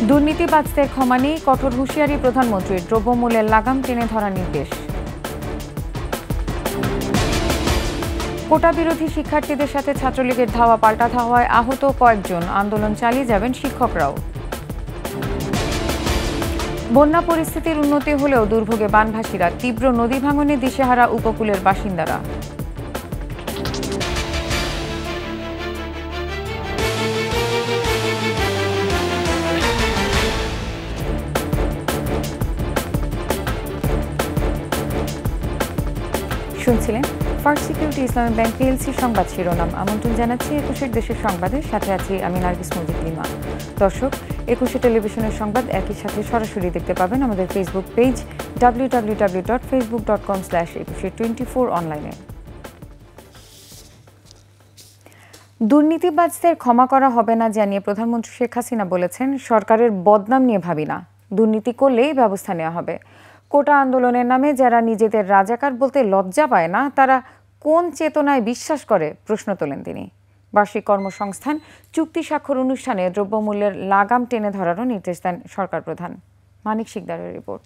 দুর্নীতিবাজদের ক্ষমা নেই, কঠোর হুঁশিয়ারি প্রধানমন্ত্রীর। দ্রব্যমূল্যের লাগাম টেনে ধরার নির্দেশ। কোটা বিরোধী শিক্ষার্থীদের সাথে ছাত্রলীগের ধাওয়া পাল্টা ধাওয়ায় আহত কয়েকজন, আন্দোলন চালিয়ে যাবেন শিক্ষকরাও। বন্যা পরিস্থিতির উন্নতি হলেও দুর্ভোগে বানভাসীরা, তীব্র নদী ভাঙনে দিশেহারা উপকূলের বাসিন্দারা। শুনছিলেন ফার্স্ট সিকিউরিটি ইসলামী ব্যাংক পিএলসি সংবাদ শিরোনাম। আমন্ত্রণ জানাচ্ছি ২১ দেশের সংবাদের সাথে আছি আমি নার্গিস মজিদ লিমা। দর্শক, ২১ টেলিভিশনের সংবাদ একই সাথে সরাসরি দেখতে পাবেন আমাদের ফেসবুক পেজ www.facebook.com/2124 অনলাইনে। দুর্নীতিবাজদের ক্ষমা করা হবে না জানিয়ে প্রধানমন্ত্রী শেখ হাসিনা বলেছেন, সরকারের বদনাম নিয়ে ভাবি না, দুর্নীতি করলেই ব্যবস্থা নেওয়া হবে। কোটা আন্দোলনের নামে যারা নিজেদের রাজাকার বলতে লজ্জা পায় না, তারা কোন চেতনায় বিশ্বাস করে প্রশ্ন তোলেন তিনি। বার্ষিক কর্মসংস্থান চুক্তি স্বাক্ষর অনুষ্ঠানে দ্রব্যমূল্যের লাগাম টেনে ধরারও নির্দেশ দেন সরকার প্রধান। মানিক শিকদারের রিপোর্ট।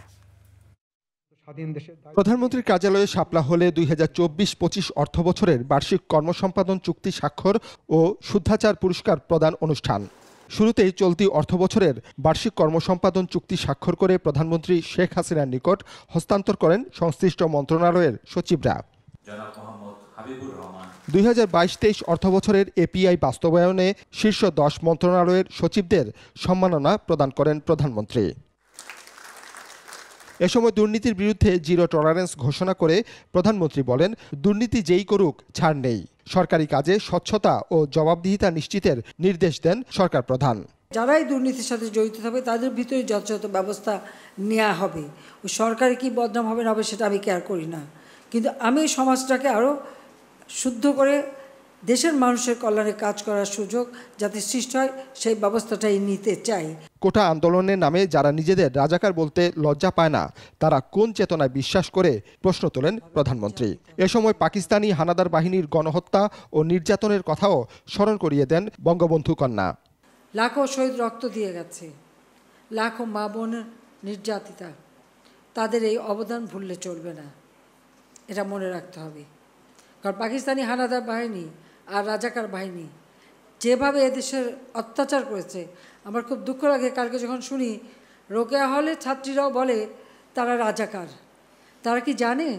প্রধানমন্ত্রীর কার্যালয়ে শাপলা হলে ২০২৪-২৫ অর্থবছরের বার্ষিক কর্মসম্পাদন চুক্তি স্বাক্ষর ও শুদ্ধাচার পুরস্কার প্রদান অনুষ্ঠান। শুরুতেই চলতি অর্থবছরের বার্ষিক কর্মসম্পাদন চুক্তি স্বাক্ষর করে প্রধানমন্ত্রী শেখ হাসিনার নিকট হস্তান্তর করেন সংশ্লিষ্ট মন্ত্রণালয়ের সচিবরা। ২০২২-২৩ অর্থবছরের এপিআই বাস্তবায়নে শীর্ষ ১০ মন্ত্রণালয়ের সচিবদের সম্মাননা প্রদান করেন প্রধানমন্ত্রী। এ সময় দুর্নীতির বিরুদ্ধে জিরো টলারেন্স ঘোষণা করে প্রধানমন্ত্রী বলেন, দুর্নীতি যেই করুক ছাড় নেই। সরকারি কাজে স্বচ্ছতা ও জবাবদিহিতা নিশ্চিতের নির্দেশ দেন সরকার প্রধান। যারাই দুর্নীতির সাথে জড়িত হবে তাদের ভিতরে যথাযথ ব্যবস্থা নেওয়া হবে। ও সরকারি কি বদনাম হবে না হবে সেটা আমি কেয়ার করি না, কিন্তু আমি সমাজটাকে আরও শুদ্ধ করে দেশের মানুষের কল্যাণে কাজ করার সুযোগ যাতে সৃষ্টি হয় সেই ব্যবস্থাটাই নিতে চাই। কোটা আন্দোলনের নামে যারা নিজেদের রাজাকার বলতে লজ্জা পায় না, তারা কোন চেতনায় বিশ্বাস করে প্রশ্ন তোলেন প্রধানমন্ত্রী। এ সময় পাকিস্তানি হানাদার বাহিনীর গণহত্যা ও নির্যাতনের কথাও স্মরণ করিয়ে দেন বঙ্গবন্ধু কন্যা। লাখো শহীদ রক্ত দিয়ে গেছে, লাখো মা বোন নির্যাতিতা, তাদের এই অবদান ভুললে চলবে না, এটা মনে রাখতে হবে। কারণ পাকিস্তানি হানাদার বাহিনী আর রাজাকার বাহিনী যেভাবে এদেশের অত্যাচার করেছে, আমার খুব দুঃখ লাগে কালকে যখন শুনি রোকেয়া হলে ছাত্রীরাও বলে তারা রাজাকার। তারা কি জানে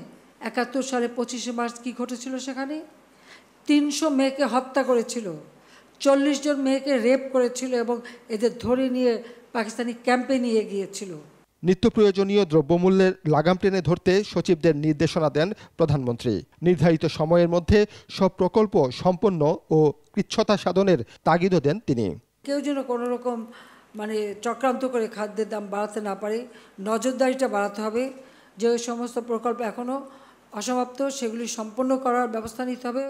৭১ সালে ২৫শে মার্চ কী ঘটেছিল? সেখানে ৩০০ মেয়েকে হত্যা করেছিল, ৪০ জন মেয়েকে রেপ করেছিল এবং এদের ধরে নিয়ে পাকিস্তানি ক্যাম্পে নিয়ে গিয়েছিল। নিত্য প্রয়োজনীয় দ্রব্যমূল্যের লাগাম টেনে ধরতে সচিবদের নির্দেশনা দেন প্রধানমন্ত্রী। নির্ধারিত সময়ের মধ্যে সব প্রকল্প সম্পন্ন ও কৃচ্ছ্রতা সাধনের তাগিদও দেন তিনি। কেউ যেন কোনো রকম চক্রান্ত করে খাদ্যের দাম বাড়াতে না পারে, নজরদারিটা বাড়াতে হবে। যে সমস্ত প্রকল্প এখনও অসমাপ্ত সেগুলি সম্পন্ন করার ব্যবস্থা নিতে হবে।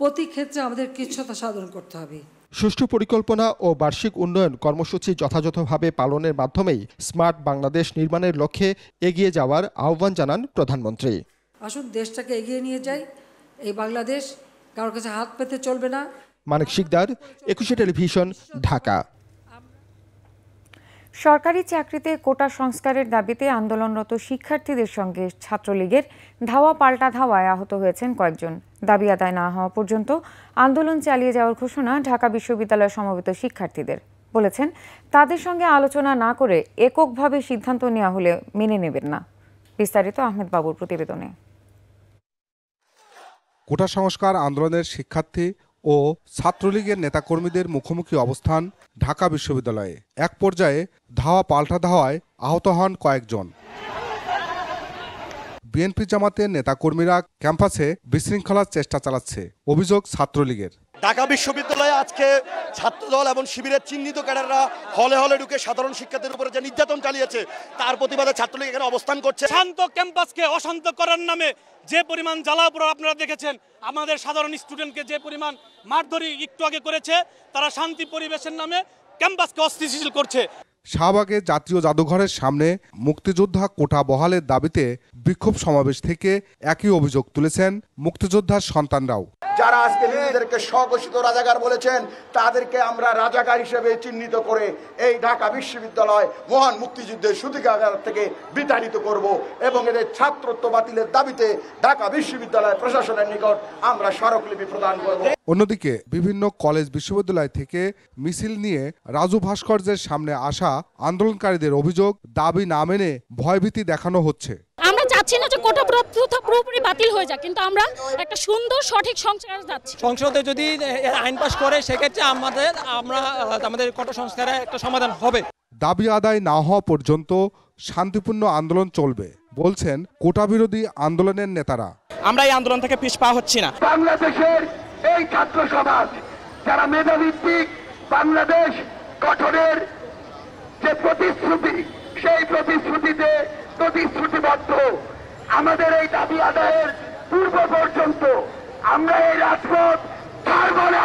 প্রতি ক্ষেত্রে আমাদের কৃচ্ছ্রতা সাধন করতে হবে। সুষ্ঠু পরিকল্পনা ও বার্ষিক উন্নয়ন কর্মসূচি যথাযথভাবে পালনের মাধ্যমেই স্মার্ট বাংলাদেশ নির্মাণের লক্ষ্যে এগিয়ে যাওয়ার আহ্বান জানান প্রধানমন্ত্রী। আসুন দেশটাকে এগিয়ে নিয়ে যাই। এই বাংলাদেশ কারোর কাছে হাত পেতে চলবে না। মানিক শিকদার, ২১ টেলিভিশন, ঢাকা। সরকারি চাকরিতে কোটা সংস্কারের দাবিতে আন্দোলনরত শিক্ষার্থীদের সঙ্গে ছাত্রলীগের ধাওয়া পাল্টা ধাওয়ায় আহত হয়েছেন কয়েকজন। দাবি আদায় না হওয়া পর্যন্ত আন্দোলন চালিয়ে যাওয়ার ঘোষণা ঢাকা বিশ্ববিদ্যালয় সমবেত শিক্ষার্থীদের। বলেছেন, তাদের সঙ্গে আলোচনা না করে এককভাবে সিদ্ধান্ত নেওয়া হলে মেনে নেবেন না। বিস্তারিত আহমেদ বাবুর প্রতিবেদনে। কোটা সংস্কার আন্দোলনের শিক্ষার্থী ও ছাত্রলীগের নেতাকর্মীদের মুখোমুখি অবস্থান ঢাকা বিশ্ববিদ্যালয়ে। এক পর্যায়ে ধাওয়া পাল্টা ধাওয়ায় আহত হন কয়েকজন। বিএনপি জামাতের নেতাকর্মীরা ক্যাম্পাসে বিশৃঙ্খলার চেষ্টা চালাচ্ছে, অভিযোগ ছাত্রলীগের। ঢাকা বিশ্ববিদ্যালয়ে আজকে ছাত্রদল এবং শিবিরের চিহ্নিত ক্যাডাররা হলে হলে ঢুকে সাধারণ শিক্ষার্থীদের উপরে যে নির্যাতন চালিয়েছে তার প্রতিবাদে ছাত্রলীগ এখানে অবস্থান করছে। শান্ত ক্যাম্পাসকে অশান্ত করার নামে যে পরিমাণ জ্বালাপোড়া আপনারা দেখেছেন, আমাদের সাধারণ স্টুডেন্টকে যে পরিমাণ মারধরি একটু আগে করেছে, তারা শান্তি পরিবেশের নামে ক্যাম্পাসকে অস্থিতিশীল করছে। শাহবাগে জাতীয় জাদুঘরের সামনে মুক্তিযোদ্ধা কোটা বহালের দাবিতে বিক্ষোভ সমাবেশ থেকে একই অভিযোগ তুলেছেন মুক্তিযোদ্ধার সন্তানরাও। যারা আজকে নিজেদেরকে স্বঘোষিত রাজাকার বলেছেন তাদেরকে আমরা রাজাকার হিসেবে চিহ্নিত করে এই ঢাকা বিশ্ববিদ্যালয় মহান মুক্তিযুদ্ধের সূতিকাগার থেকে বিতাড়িত করব এবং এদের ছাত্রত্ব বাতিলের দাবিতে ঢাকা বিশ্ববিদ্যালয় প্রশাসনের নিকট আমরা স্মারকলিপি প্রদান করব। অন্যদিকে বিভিন্ন কলেজ বিশ্ববিদ্যালয় থেকে মিছিল নিয়ে রাজু ভাস্কর্যের সামনে আসা আন্দোলনকারীদের অভিযোগ, দাবি না মেনে ভয়ভীতি দেখানো হচ্ছে। আমরা চাচ্ছি না যে কোটা পুরোপুরি বাতিল হয়ে যাক, কিন্তু আমরা একটা সুন্দর সঠিক সংস্কার যাচ্ছি। সংসদে যদি আইন পাস করে সেক্ষেত্রে আমাদের কোটা সংস্কারে একটা সমাধান হবে। দাবি আদায় না হওয়া পর্যন্ত শান্তিপূর্ণ আন্দোলন চলবে বলছেন কোটা বিরোধী আন্দোলনের নেতারা। আমরা এই আন্দোলন থেকে পিছপা হচ্ছি না। বাংলাদেশের এই ছাত্র সমাজ যারা মেধাভিত্তিক বাংলাদেশ গঠনের যে প্রতিশ্রুতি, সেই প্রতিশ্রুতিতে প্রতিশ্রুতিবদ্ধ। আমাদের এই দাবি আদায়ের পূর্ব পর্যন্ত আমরা এই রাজপথ ছাড়ব না।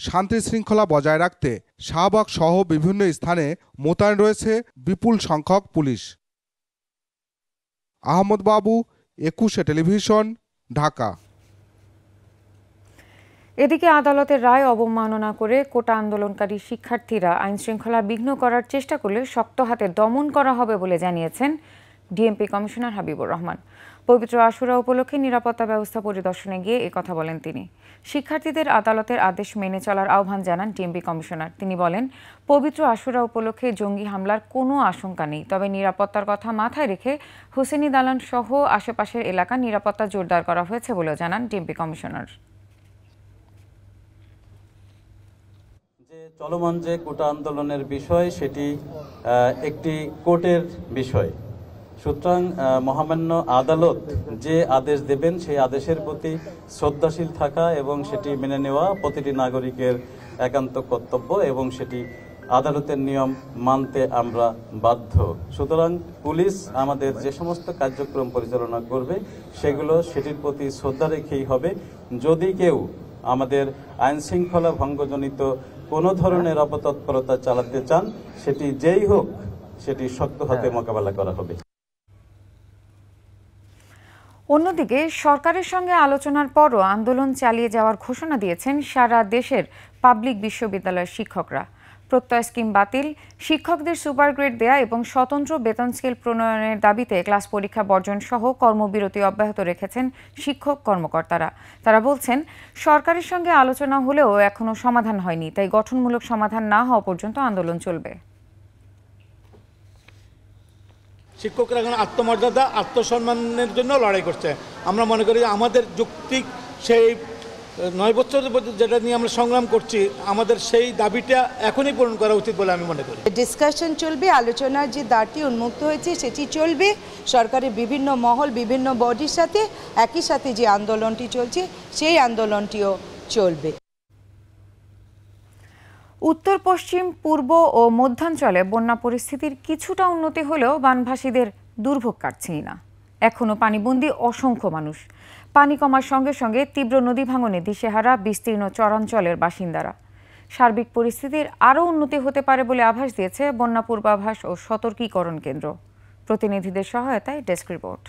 শান্তি শৃঙ্খলা বজায় রাখতে শাহবাগ সহ বিভিন্ন স্থানে মোতায়েন রয়েছে বিপুল সংখ্যক পুলিশ। আহমদ বাবু, 21 টেলিভিশন, ঢাকা। এদিকে আদালতের রায় অবমাননা করে কোটা আন্দোলনকারী শিক্ষার্থীরা আইনশৃঙ্খলা বিঘ্ন করার চেষ্টা করলে শক্ত হাতে দমন করা হবে বলে জানিয়েছেন ডিএমপি কমিশনার হাবিবুর রহমান। পবিত্র আশুরা উপলক্ষে নিরাপত্তা ব্যবস্থা পরিদর্শনে গিয়ে একথা বলেন তিনি। শিক্ষার্থীদের আদালতের আদেশ মেনে চলার আহ্বান জানান ডিএমপি কমিশনার। তিনি বলেন, পবিত্র আশুরা উপলক্ষে জঙ্গি হামলার কোনো আশঙ্কা নেই, তবে নিরাপত্তার কথা মাথায় রেখে হোসেনি দালান সহ আশেপাশের এলাকার নিরাপত্তা জোরদার করা হয়েছে বলেও জানান ডিএমপি কমিশনার। চলমান যে কোটা আন্দোলনের বিষয় সেটি একটি কোর্টের বিষয়, সুতরাং মহামান্য আদালত যে আদেশ দেবেন সেই আদেশের প্রতি শ্রদ্ধাশীল থাকা এবং সেটি মেনে নেওয়া প্রতিটি নাগরিকের একান্ত কর্তব্য এবং সেটি আদালতের নিয়ম মানতে আমরা বাধ্য। সুতরাং পুলিশ আমাদের যে সমস্ত কার্যক্রম পরিচালনা করবে সেগুলো সেটির প্রতি শ্রদ্ধা রেখেই হবে। যদি কেউ আমাদের আইন শৃঙ্খলা ভঙ্গজনিত কোনো ধরনের অপতৎপরতা চালাতে চান, সেটি যেই হোক সেটি শক্ত হাতে মোকাবেলা করা হবে। অন্যদিকে সরকারের সঙ্গে আলোচনার পরও আন্দোলন চালিয়ে যাওয়ার ঘোষণা দিয়েছেন সারা দেশের পাবলিক বিশ্ববিদ্যালয়ের শিক্ষকরা। প্রত্যয় স্কিম বাতিল, শিক্ষকদের সুপার গ্রেড দেয়া এবং স্বতন্ত্র বেতন স্কেল প্রণয়নের দাবিতে ক্লাস পরীক্ষা বর্জন সহ কর্মবিরতি অব্যাহত রেখেছেন শিক্ষক কর্মকর্তারা। তারা বলছেন, সরকারের সঙ্গে আলোচনা হলেও এখনো সমাধান হয়নি, তাই গঠনমূলক সমাধান না হওয়া পর্যন্ত আন্দোলন চলবে। শিক্ষকরা এখন আত্মমর্যাদা, আত্মসম্মানের জন্য লড়াই করছে। আমরা মনে করি আমাদের যৌক্তিক সেই 9 বছর যেটা নিয়ে আমরা সংগ্রাম করছি, আমাদের সেই দাবিটা এখনই পূরণ করা উচিত বলে আমি মনে করি। ডিসকাশন চলবে, আলোচনার যে দ্বারটি উন্মুক্ত হয়েছে সেটি চলবে সরকারের বিভিন্ন মহল, বিভিন্ন বডির সাথে। একই সাথে যে আন্দোলনটি চলছে সেই আন্দোলনটিও চলবে। উত্তর পশ্চিম, পূর্ব ও মধ্যাঞ্চলে বন্যা পরিস্থিতির কিছুটা উন্নতি হলেও বানভাসীদের দুর্ভোগ কাটছেই না। এখনও পানিবন্দী অসংখ্য মানুষ। পানি কমার সঙ্গে সঙ্গে তীব্র নদী ভাঙনে দিশেহারা বিস্তীর্ণ চরাঞ্চলের বাসিন্দারা। সার্বিক পরিস্থিতির আরও উন্নতি হতে পারে বলে আভাস দিয়েছে বন্যা পূর্বাভাস ও সতর্কীকরণ কেন্দ্র। প্রতিনিধিদের সহায়তায় ডেস্ক রিপোর্ট।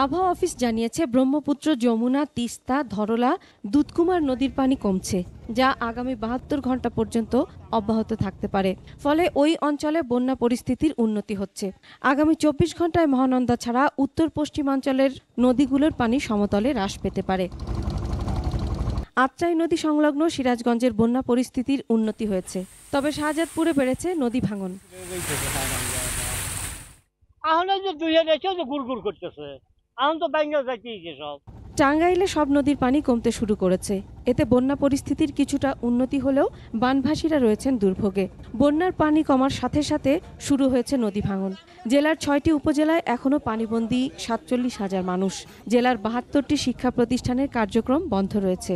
আবহাওয়া অফিস জানিয়েছে, ব্রহ্মপুত্র, যমুনা, তিস্তা, ধরলা, দুধকুমার নদীর পানি কমছে, যা আগামী 72 ঘন্টা পর্যন্ত অব্যাহত থাকতে পারে। ফলে ওই অঞ্চলে বন্যা পরিস্থিতির উন্নতি হচ্ছে। আগামী 24 ঘন্টায় মহানন্দা ছাড়া উত্তর পশ্চিমাঞ্চলের নদীগুলোর পানি সমতলে হ্রাস পেতে পারে। আত্রাই নদী সংলগ্ন সিরাজগঞ্জের বন্যা পরিস্থিতির উন্নতি হয়েছে, তবে শাহজাদপুরে বেড়েছে নদী ভাঙন। টাঙ্গাইলে সব নদীর পানি কমতে শুরু করেছে। এতে বন্যা পরিস্থিতির কিছুটা উন্নতি হলেও বানভাসীরা রয়েছেন দুর্ভোগে। বন্যার পানি কমার সাথে সাথে শুরু হয়েছে নদী ভাঙন। জেলার 6টি উপজেলায় এখনও পানিবন্দী 47,000 মানুষ। জেলার 72টি শিক্ষা প্রতিষ্ঠানের কার্যক্রম বন্ধ রয়েছে।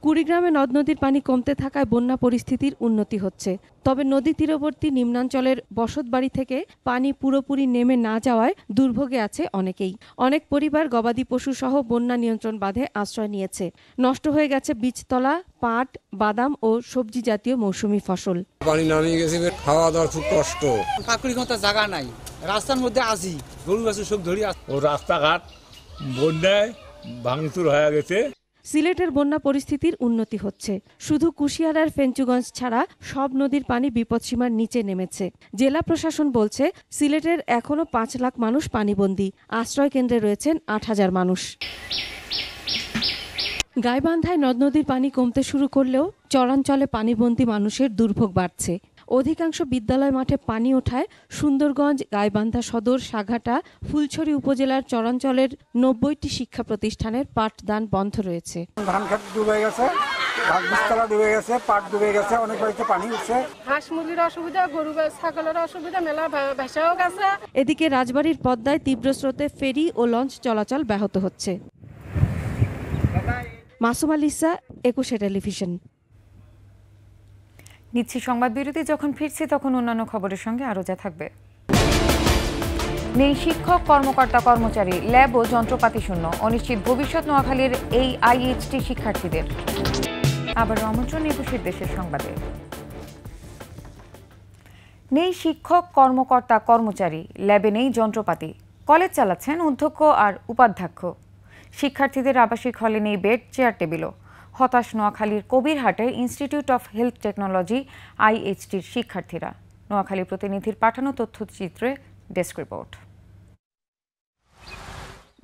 কুড়িগ্রামে নদ নদীর পানি কমতে থাকায় বন্যা পরিস্থিতির উন্নতি হচ্ছে। তবে নদী তীরবর্তী নিম্নাঞ্চলের বসতবাড়ি থেকে পানি পুরোপুরি নেমে না যাওয়ায় দুর্ভোগে আছে অনেকেই। অনেক পরিবার গবাদি পশু সহ বন্যা নিয়ন্ত্রণ বাঁধে আশ্রয় নিয়েছে। নষ্ট হয়ে গেছে বীজতলা, পাট, বাদাম ও সবজি জাতীয় মৌসুমী ফসল। পানি নামিয়ে গেছে, খাওয়া দাওয়ার খুব কষ্ট। কাকুরি মতো জায়গা নাই, রাস্তার মধ্যে আসি, গরু গাছ সব ধরি। ও রাস্তাঘাট বন্যায় ভাঙচুর হয়ে গেছে। সিলেটের বন্যা পরিস্থিতির উন্নতি হচ্ছে। শুধু কুশিয়ারার ফেঞ্চুগঞ্জ ছাড়া সব নদীর পানি বিপদসীমার নিচে নেমেছে। জেলা প্রশাসন বলছে সিলেটের এখনো 5 লাখ মানুষ পানিবন্দী। আশ্রয় কেন্দ্রে রয়েছেন 8,000 মানুষ। গাইবান্ধায় নদ নদীর পানি কমতে শুরু করলেও চরাঞ্চলে পানিবন্দী মানুষের দুর্ভোগ বাড়ছে। অধিকাংশ বিদ্যালয় মাঠে পানি ওঠায় সুন্দরগঞ্জ, গাইবান্ধা সদর, সাঘাটা, ফুলছড়ি উপজেলার চরাঞ্চলের 90টি শিক্ষা প্রতিষ্ঠানের পাঠদান বন্ধ রয়েছে। ধান খেত ডুবে গেছে, বীজতলা ডুবে গেছে, পাট ডুবে গেছে, অনেক বাড়িতে পানি উঠছে। হাঁস মুরগির অসুবিধা, গরু ছাগলের অসুবিধা, মেলা ভেসাও গেছে। এদিকে রাজবাড়ীর পদ্মায় তীব্র স্রোতে ফেরি ও লঞ্চ চলাচল ব্যাহত হচ্ছে। মাসুম আলিসা, 21 টেলিভিশন। নিচ্ছি সংবাদ বিরতি। যখন ফিরছি তখন অন্যান্য খবরের সঙ্গে আরও যা থাকবে। নেই শিক্ষক, কর্মকর্তা, কর্মচারী, ল্যাব ও যন্ত্রপাতি শূন্য। অনিশ্চিত ভবিষ্যৎ নোয়াখালীর এই আইএইচটি শিক্ষার্থীদের। আবার আমন্ত্রণ 21 দেশের সংবাদে। নেই শিক্ষক, কর্মকর্তা, কর্মচারী, ল্যাবে নেই যন্ত্রপাতি। কলেজ চালাচ্ছেন অধ্যক্ষ আর উপাধ্যক্ষ। শিক্ষার্থীদের আবাসিক হলে নেই বেড, চেয়ার, টেবিলও। হতাশ নোয়াখালীর কবিরহাটের ইনস্টিটিউট অফ হেলথ টেকনোলজি আইএইচটির শিক্ষার্থীরা। নোয়াখালী প্রতিনিধির পাঠানো তথ্যচিত্রে ডেস্ক রিপোর্ট।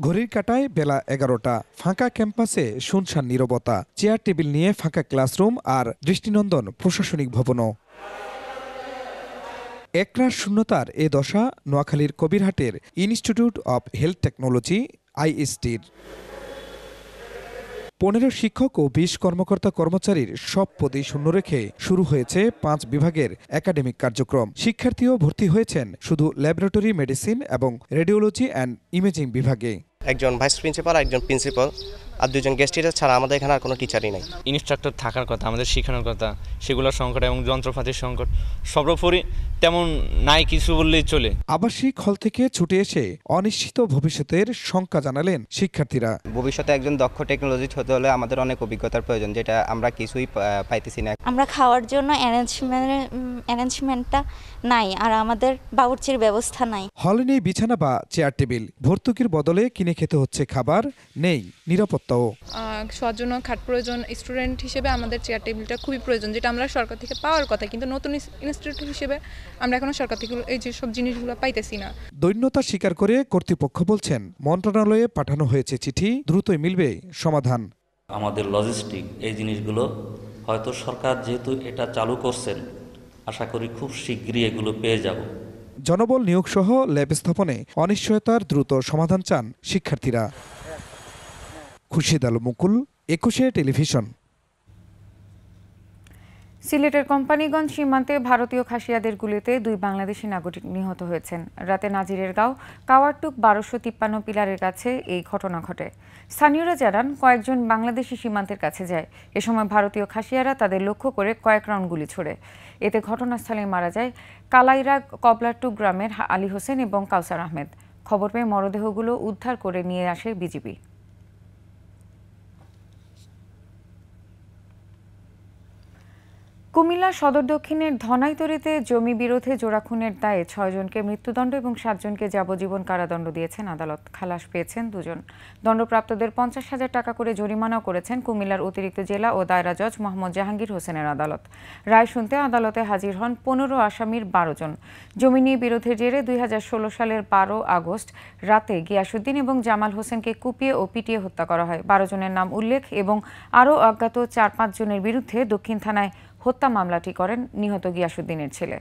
ঘড়ির কাঁটায় বেলা 11টা। ফাঁকা ক্যাম্পাসে শুনশান নীরবতা। চেয়ার টেবিল নিয়ে ফাঁকা ক্লাসরুম আর দৃষ্টিনন্দন প্রশাসনিক ভবনও। একরাশ শূন্যতার এ দশা নোয়াখালীর কবিরহাটের ইনস্টিটিউট অব হেলথ টেকনোলজি আইএইচটির। 15 শিক্ষক ও 20 কর্মকর্তা কর্মচারীর সব পদেই শূন্য রেখে শুরু হয়েছে 5 বিভাগের একাডেমিক কার্যক্রম। শিক্ষার্থীও ভর্তি হয়েছেন শুধু ল্যাবরেটরি মেডিসিন এবং রেডিওলজি অ্যান্ড ইমেজিং বিভাগে। একজন ভাইস প্রিন্সিপাল, একজন প্রিন্সিপাল আর 2জন গেস্ট টিচার ছাড়া আমাদের এখানে আর কোনো টিচারই নাই। ইনস্ট্রাক্টর থাকার কথা, আমাদের শেখানোর কথা, সেগুলোর সংকট এবং যন্ত্রপাতির সংকট সর্বোপরি তেমন নাই কিছু বললেই চলে। আবাসিক হল থেকে ছুটে এসে অনিশ্চিত ভবিষ্যতের শঙ্কা জানালেন শিক্ষার্থীরা। ভবিষ্যতে একজন দক্ষ টেকনোলজিস্ট হতে হলে আমাদের অনেক অভিজ্ঞতার প্রয়োজন, যেটা আমরা কিছুই পাইতেছি না। আমরা খাওয়ার জন্য অ্যারেঞ্জমেন্টটা নাই, আর আমাদের বাবুর্চির ব্যবস্থা নাই। হলে নেই বিছানা বা চেয়ার টেবিল। ভর্তুকির বদলে কিনে খেতে হচ্ছে খাবার, নেই নিরাপত্তাও। শোয়ার জন্য খাট প্রয়োজন। স্টুডেন্ট হিসেবে আমাদের চেয়ার টেবিলটা খুবই প্রয়োজন, যেটা আমরা সরকার থেকে পাওয়ার কথা, কিন্তু নতুন ইনস্টিটিউট হিসেবে আমরা এখনো সরকার থেকে এই যে সব জিনিসগুলো পাইতেছি না। দৈন্যতা স্বীকার করে কর্তৃপক্ষ বলছেন মন্ত্রণালয়ে পাঠানো হয়েছে চিঠি, দ্রুতই মিলবে সমাধান। আমাদের লজিস্টিক এই জিনিসগুলো হয়তো সরকার যেহেতু এটা চালু করছেন, আশা করি খুব শীঘ্রই এগুলো পেয়ে যাব। জনবল নিয়োগ সহ ল্যাব স্থাপনে অনিশ্চয়তার দ্রুত সমাধান চান শিক্ষার্থীরা। খুরশিদ আলম মুকুল, 21 টেলিভিশন। সিলেটের কোম্পানিগঞ্জ সীমান্তে ভারতীয় খাসিয়াদের গুলিতে 2 বাংলাদেশি নাগরিক নিহত হয়েছেন। রাতে নাজিরের গাঁও কাওয়ারটুক 1253 পিলারের কাছে এই ঘটনা ঘটে। স্থানীয়রা জানান কয়েকজন বাংলাদেশি সীমান্তের কাছে যায়। এ সময় ভারতীয় খাসিয়ারা তাদের লক্ষ্য করে কয়েক রাউন্ড গুলি ছোড়ে। এতে ঘটনাস্থলে মারা যায় কালাইরা কবলাটুক গ্রামের আলী হোসেন এবং কাউসার আহমেদ। খবর পেয়ে মরদেহগুলো উদ্ধার করে নিয়ে আসে বিজিবি। কুমিল্লা সদর দক্ষিণের ধনাইতরীতে জমি বিরোধে জোড়া খুনের দায়ে 6 জনকে মৃত্যুদণ্ড এবং 7 জনকে যাবজ্জীবন কারাদণ্ড দিয়েছেন আদালত। খালাস পেয়েছেন 2 জন। দণ্ডপ্রাপ্তদের 50,000 টাকা করে জরিমানাও করেছেন কুমিল্লার অতিরিক্ত জেলা ও দায়রা জজ মোহাম্মদ জাহাঙ্গীর হোসেনের আদালত। রায় শুনতে আদালতে হাজির হন 15 আসামির 12 জন। জমি নিয়ে বিরোধের জেরে 2016 সালের 12 আগস্ট রাতে গিয়াসউদ্দিন এবং জামাল হোসেনকে কুপিয়ে ও পিটিয়ে হত্যা করা হয়। 12 জনের নাম উল্লেখ এবং আরও অজ্ঞাত 4-5 জনের বিরুদ্ধে দক্ষিণ থানায় হত্যা মামলাটি করেন নিহত গিয়াসউদ্দিনের ছেলে।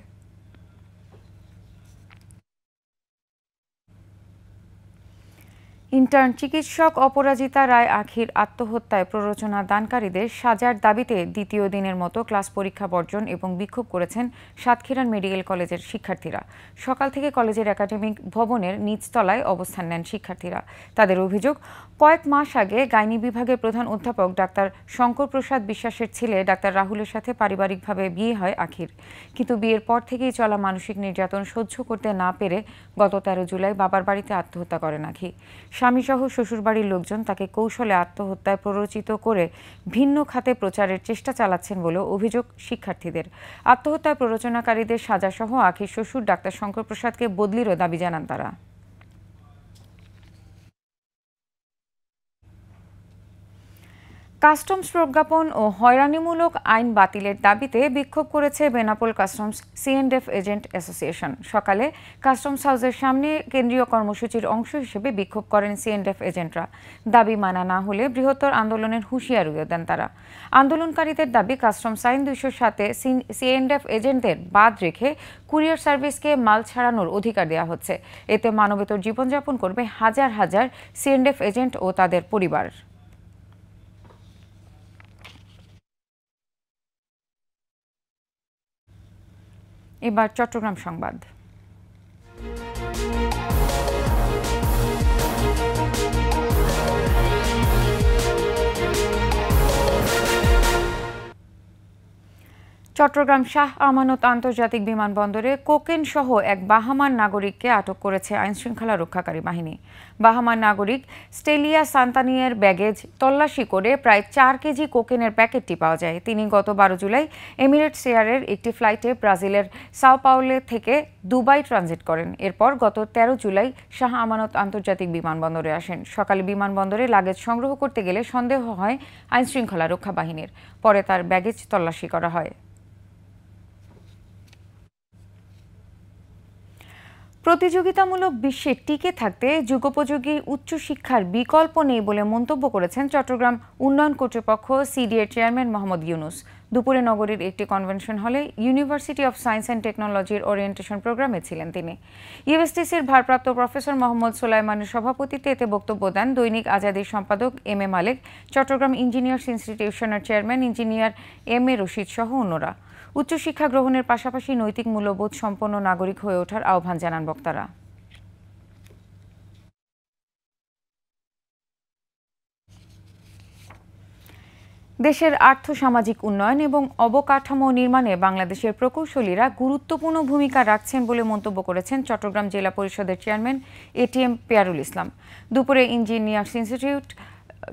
ইন্টার্ন চিকিৎসক অপরাজিতা রায় আখির আত্মহত্যায় প্ররোচনা দানকারীদের সাজার দাবিতে দ্বিতীয় দিনের মতো ক্লাস পরীক্ষা বর্জন এবং বিক্ষোভ করেছেন সাতক্ষীরা মেডিকেল কলেজের শিক্ষার্থীরা। সকাল থেকে কলেজের একাডেমিক ভবনের নিচতলায় অবস্থান নেন শিক্ষার্থীরা। তাদের অভিযোগ, কয়েক মাস আগে গাইনি বিভাগের প্রধান অধ্যাপক ডাক্তার শঙ্কর প্রসাদ বিশ্বাসের ছেলে ডাক্তার রাহুলের সাথে পারিবারিকভাবে বিয়ে হয় আখির। কিন্তু বিয়ের পর থেকেই চলা মানসিক নির্যাতন সহ্য করতে না পেরে গত 13 জুলাই বাবার বাড়িতে আত্মহত্যা করেন আখি। স্বামীসহ শ্বশুরবাড়ির লোকজন তাকে কৌশলে আত্মহত্যায় প্ররোচিত করে ভিন্ন খাতে প্রচারের চেষ্টা চালাচ্ছেন বলেও অভিযোগ শিক্ষার্থীদের। আত্মহত্যায় প্ররোচনাকারীদের সাজাসহ আখির শ্বশুর ডাক্তার শঙ্কর প্রসাদকে বদলিরও দাবি জানান তারা। কাস্টমস প্রজ্ঞাপন ও হয়রানিমূলক আইন বাতিলের দাবিতে বিক্ষোভ করেছে Benapole customs C&F agent association. সকালে কাস্টমস হাউসের সামনে কেন্দ্রীয় কর্মসূচির অংশ হিসেবে বিক্ষোভ করেন C&F এজেন্টরা। দাবি মানা না হলে বৃহত্তর আন্দোলনের হুঁশিয়ারিও দেন তারা। আন্দোলনকারীদের দাবি, কাস্টমস আইন 207-এ C&F এজেন্টদের বাদ রেখে কুরিয়ার সার্ভিসকে মাল ছাড়ানোর অধিকার দেওয়া হচ্ছে। এতে মানবেতর জীবনযাপন করবে হাজার হাজার C&F এজেন্ট ও তাদের পরিবার। এবার চট্টগ্রাম সংবাদ। চট্টগ্রাম শাহ আমানত আন্তর্জাতিক বিমানবন্দরে কোকেন সহ এক বাহামান নাগরিককে আটক করেছে আইনশৃঙ্খলা রক্ষাকারী বাহিনী। বাহামান নাগরিক স্টেলিয়া সান্তানিয়ার ব্যাগেজ তল্লাশি করে প্রায় 4 কেজি কোকেনের প্যাকেটটি পাওয়া যায়। তিনি গত 12 জুলাই এমিরেটস এয়ারের একটি ফ্লাইটে ব্রাজিলের সাও পাওলো থেকে দুবাই ট্রানজিট করেন। এরপর গত 13 জুলাই শাহ আমানত আন্তর্জাতিক বিমানবন্দরে আসেন। সকালে বিমানবন্দরে লাগেজ সংগ্রহ করতে গেলে সন্দেহ হয় আইনশৃঙ্খলা রক্ষা বাহিনীর। পরে তার ব্যাগেজ তল্লাশি করা হয়। প্রতিযোগিতামূলক বিশ্বে টিকে থাকতে যুগোপযোগী উচ্চশিক্ষার বিকল্প নেই বলে মন্তব্য করেছেন চট্টগ্রাম উন্নয়ন কর্তৃপক্ষ CDA চেয়ারম্যান মোহাম্মদ ইউনুস। দুপুরে নগরীর একটি কনভেনশন হলে ইউনিভার্সিটি অফ সায়েন্স অ্যান্ড টেকনোলজির ওরিয়েন্টেশন প্রোগ্রামে ছিলেন তিনি। ইউএসটিসির ভারপ্রাপ্ত প্রফেসর মোহাম্মদ সোলাইমানের সভাপতিত্বে এতে বক্তব্য দেন দৈনিক আজাদীর সম্পাদক M.A. মালেক, চট্টগ্রাম ইঞ্জিনিয়ার্স ইনস্টিটিউশনের চেয়ারম্যান ইঞ্জিনিয়ার M.A. রশিদ সহ অন্যরা। উচ্চশিক্ষা গ্রহণের পাশাপাশি নৈতিক মূল্যবোধ সম্পন্ন নাগরিক হয়ে ওঠার আহ্বান জানান বক্তারা। দেশের আর্থসামাজিক উন্নয়ন এবং অবকাঠামো নির্মাণে বাংলাদেশের প্রকৌশলীরা গুরুত্বপূর্ণ ভূমিকা রাখছেন বলে মন্তব্য করেছেন চট্টগ্রাম জেলা পরিষদের চেয়ারম্যান ATM পেয়ারুল ইসলাম। দুপুরে ইঞ্জিনিয়ার্স ইনস্টিটিউট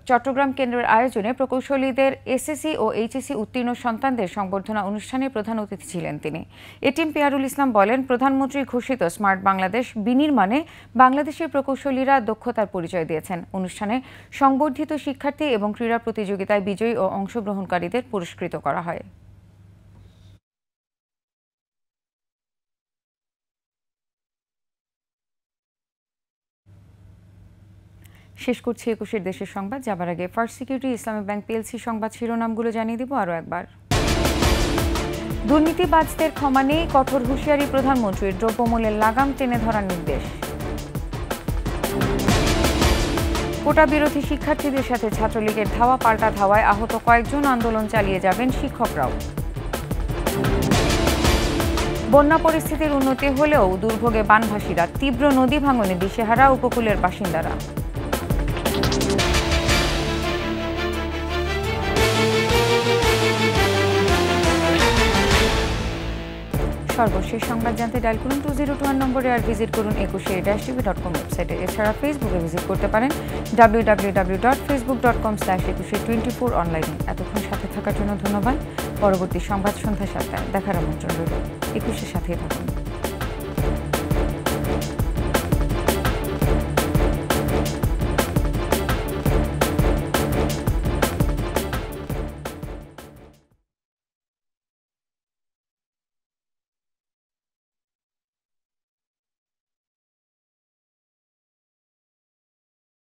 চট্টগ্রাম কেন্দ্রের আয়োজনে প্রকৌশলীদের SSC ও HSC উত্তীর্ণ সন্তানদের সংবর্ধনা অনুষ্ঠানে প্রধান অতিথি ছিলেন তিনি। ATM পেয়ারুল ইসলাম বলেন, প্রধানমন্ত্রী ঘোষিত স্মার্ট বাংলাদেশ বিনির্মাণে বাংলাদেশের প্রকৌশলীরা দক্ষতার পরিচয় দিয়েছেন। অনুষ্ঠানে সংবর্ধিত শিক্ষার্থী এবং ক্রীড়া প্রতিযোগিতায় বিজয়ী ও অংশগ্রহণকারীদের পুরস্কৃত করা হয়। শেষ করছি 21 দেশের সংবাদ। যাবার আগে ফার্স্ট সিকিউরিটি ইসলামী ব্যাংক PLC সংবাদ শিরোনামগুলো জানিয়ে দিব আরও একবার। দুর্নীতিবাজদের ক্ষমা নেই, কঠোর হুঁশিয়ারি প্রধানমন্ত্রীর, দ্রব্যমূল্যের লাগাম টেনে ধরার নির্দেশ। কোটা বিরোধী শিক্ষার্থীদের সাথে ছাত্রলীগের ধাওয়া পাল্টা ধাওয়ায় আহত কয়েকজন, আন্দোলন চালিয়ে যাবেন শিক্ষকরাও। বন্যা পরিস্থিতির উন্নতি হলেও দুর্ভোগে বানভাসীরা, তীব্র নদী ভাঙনে দিশেহারা উপকূলের বাসিন্দারা। সর্বশেষ সংবাদ জানতে ডায়াল করুন 2021 নম্বরে আর ভিজিট করুন 21a-tv.com ওয়েবসাইটে। এছাড়া ফেসবুকে ভিজিট করতে পারেন www.facebook.com/2124 অনলাইনে। এতক্ষণ সাথে থাকার জন্য ধন্যবাদ। পরবর্তী সংবাদ সন্ধ্যা 7টায় দেখার আমন্ত্রণ রইল। 21-এর সাথেই থাকুন।